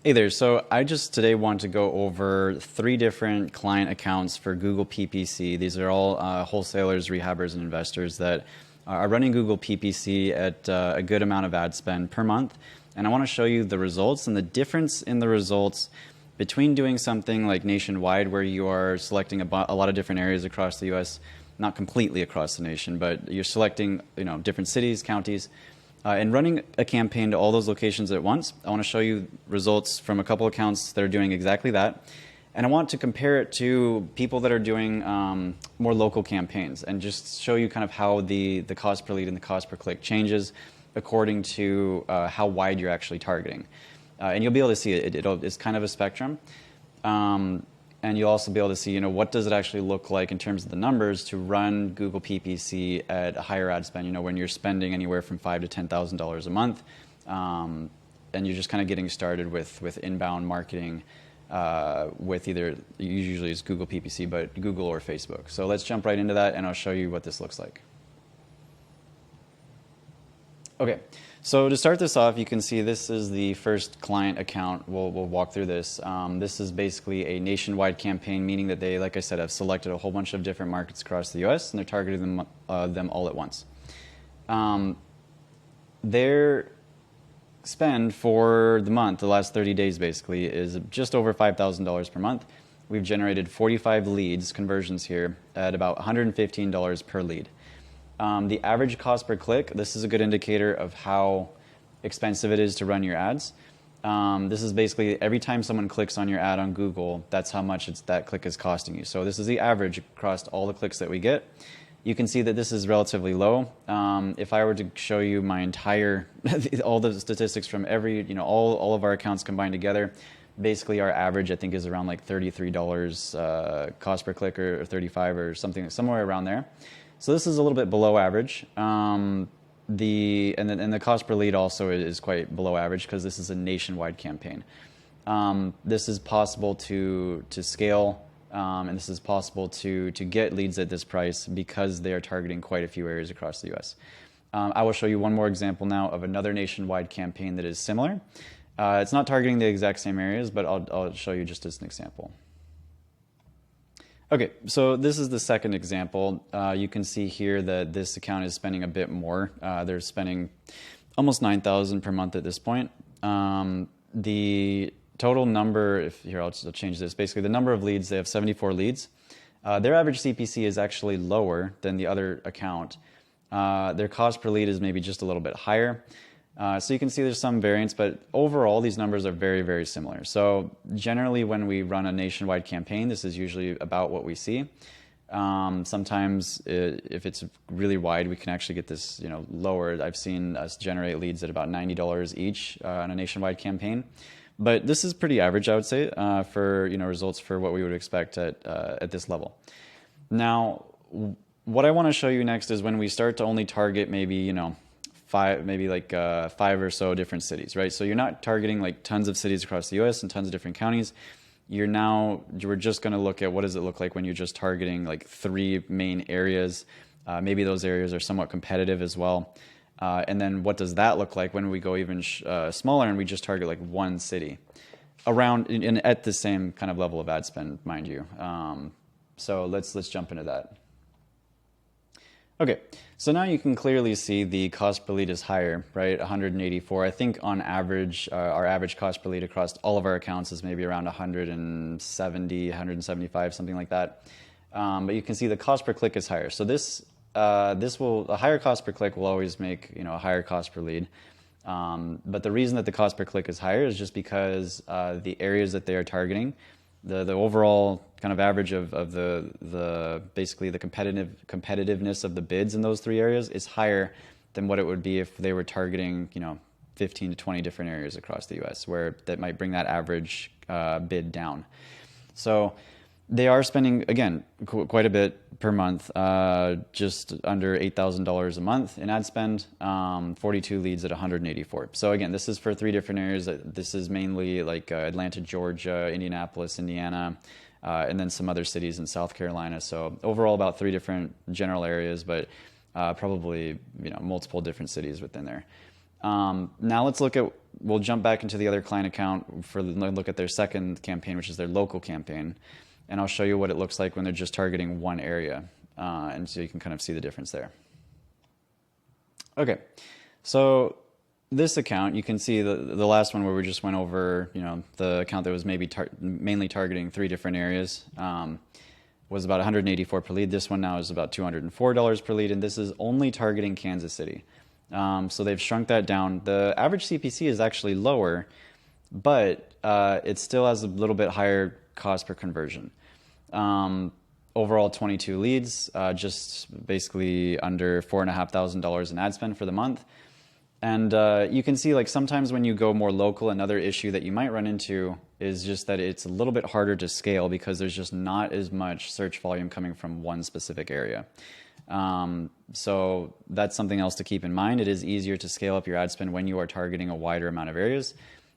Hey there. So I just today want to go over 3 different client accounts for Google PPC. These are all wholesalers, rehabbers, and investors that are running Google PPC at a good amount of ad spend per month. And I want to show you the results and the difference in the results between doing something like nationwide, where you are selecting a lot of different areas across the U.S., not completely across the nation, but you're selecting different cities, counties, and running a campaign to all those locations at once. I want to show you results from a couple accounts that are doing exactly that. And I want to compare it to people that are doing more local campaigns and just show you kind of how the cost per lead and the cost per click changes according to how wide you're actually targeting. And you'll be able to see it's kind of a spectrum. And you'll also be able to see, what does it actually look like in terms of the numbers to run Google PPC at a higher ad spend, when you're spending anywhere from $5,000 to $10,000 a month, and you're just kind of getting started with inbound marketing with either, usually it's Google PPC, but Google or Facebook. So let's jump right into that, and I'll show you what this looks like. Okay, so to start this off, you can see this is the first client account. We'll walk through this. This is basically a nationwide campaign, meaning that they, like I said, have selected a whole bunch of different markets across the U.S. and they're targeting them all at once. Their spend for the month, the last 30 days basically, is just over $5,000 per month. We've generated 45 leads, conversions here, at about $115 per lead. The average cost per click, this is a good indicator of how expensive it is to run your ads. This is basically every time someone clicks on your ad on Google, that's how much that click is costing you. So this is the average across all the clicks that we get. You can see that this is relatively low. If I were to show you my entire, all the statistics from all of our accounts combined together, basically our average I think is around like $33 cost per click or 35 or something, somewhere around there. So this is a little bit below average. And the cost per lead also is quite below average because this is a nationwide campaign. This is possible to scale, and this is possible to get leads at this price because they are targeting quite a few areas across the U.S. I will show you one more example now of another nationwide campaign that is similar. It's not targeting the exact same areas, but I'll show you just as an example. Okay, so this is the second example. You can see here that this account is spending a bit more. They're spending almost $9,000 per month at this point. The total number, I'll change this. Basically, the number of leads, they have 74 leads. Their average CPC is actually lower than the other account. Their cost per lead is maybe just a little bit higher. So you can see there's some variance, but overall these numbers are very, very similar. So generally when we run a nationwide campaign, this is usually about what we see. Sometimes if it's really wide, we can actually get this lower. I've seen us generate leads at about $90 each on a nationwide campaign. But this is pretty average, I would say, for results for what we would expect at this level. Now, what I want to show you next is when we start to only target maybe five or so different cities, right? So you're not targeting like tons of cities across the U.S. and tons of different counties. We're just going to look at what does it look like when you're just targeting like 3 main areas. Maybe those areas are somewhat competitive as well. And then what does that look like when we go even smaller and we just target like 1 city around and at the same kind of level of ad spend, mind you. So let's jump into that. Okay, so now you can clearly see the cost per lead is higher, right? 184. I think on average, our average cost per lead across all of our accounts is maybe around 170, 175, something like that. But you can see the cost per click is higher. So a higher cost per click will always make a higher cost per lead. But the reason that the cost per click is higher is just because the areas that they are targeting, the overall kind of average of basically the competitiveness of the bids in those 3 areas is higher than what it would be if they were targeting 15 to 20 different areas across the U.S. where that might bring that average bid down. So they are spending, again, quite a bit per month, just under $8,000 a month in ad spend, 42 leads at 184. So again, this is for 3 different areas. This is mainly like Atlanta, Georgia, Indianapolis, Indiana, and then some other cities in South Carolina. So overall about 3 different general areas, but probably multiple different cities within there. Now let's look at we'll jump back into the other client account for look at their second campaign, which is their local campaign. And I'll show you what it looks like when they're just targeting one area. And so you can kind of see the difference there. Okay, so this account, you can see the last one where we just went over, the account that was maybe mainly targeting 3 different areas was about $184 per lead. This one now is about $204 per lead, and this is only targeting Kansas City. So they've shrunk that down. The average CPC is actually lower, but it still has a little bit higher cost per conversion. Overall 22 leads, just basically under $4,500 in ad spend for the month. And you can see, like, sometimes when you go more local, another issue that you might run into is just that it's a little bit harder to scale because there's just not as much search volume coming from one specific area. So that's something else to keep in mind. It is easier to scale up your ad spend when you are targeting a wider amount of areas,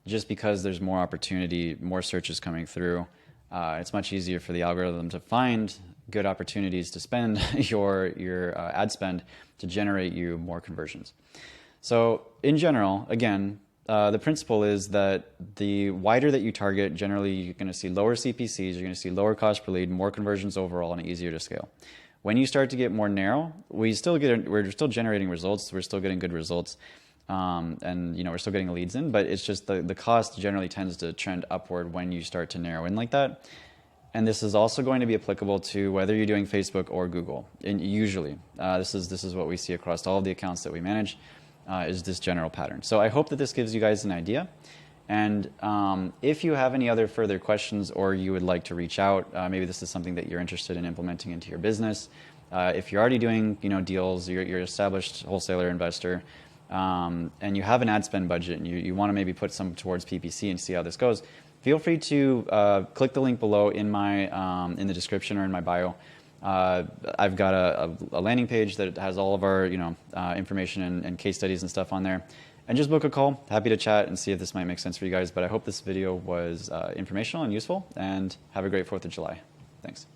just because there's more opportunity, more searches coming through. It's much easier for the algorithm to find good opportunities to spend your ad spend to generate you more conversions. So in general, again, the principle is that the wider that you target, generally you're going to see lower CPCs, you're going to see lower cost per lead, more conversions overall, and easier to scale. When you start to get more narrow, we're still generating results, we're still getting good results, and we're still getting leads in, but it's just the cost generally tends to trend upward when you start to narrow in like that. And this is also going to be applicable to whether you're doing Facebook or Google. And usually, this is what we see across all of the accounts that we manage. Is this general pattern. So I hope that this gives you guys an idea. And if you have any other further questions or you would like to reach out, maybe this is something that you're interested in implementing into your business. If you're already doing deals, you're an established wholesaler investor, and you have an ad spend budget and you want to maybe put some towards PPC and see how this goes, feel free to click the link below in in the description or in my bio. I've got a landing page that has all of our information and case studies and stuff on there. And just book a call. Happy to chat and see if this might make sense for you guys. But I hope this video was informational and useful. And have a great 4th of July. Thanks.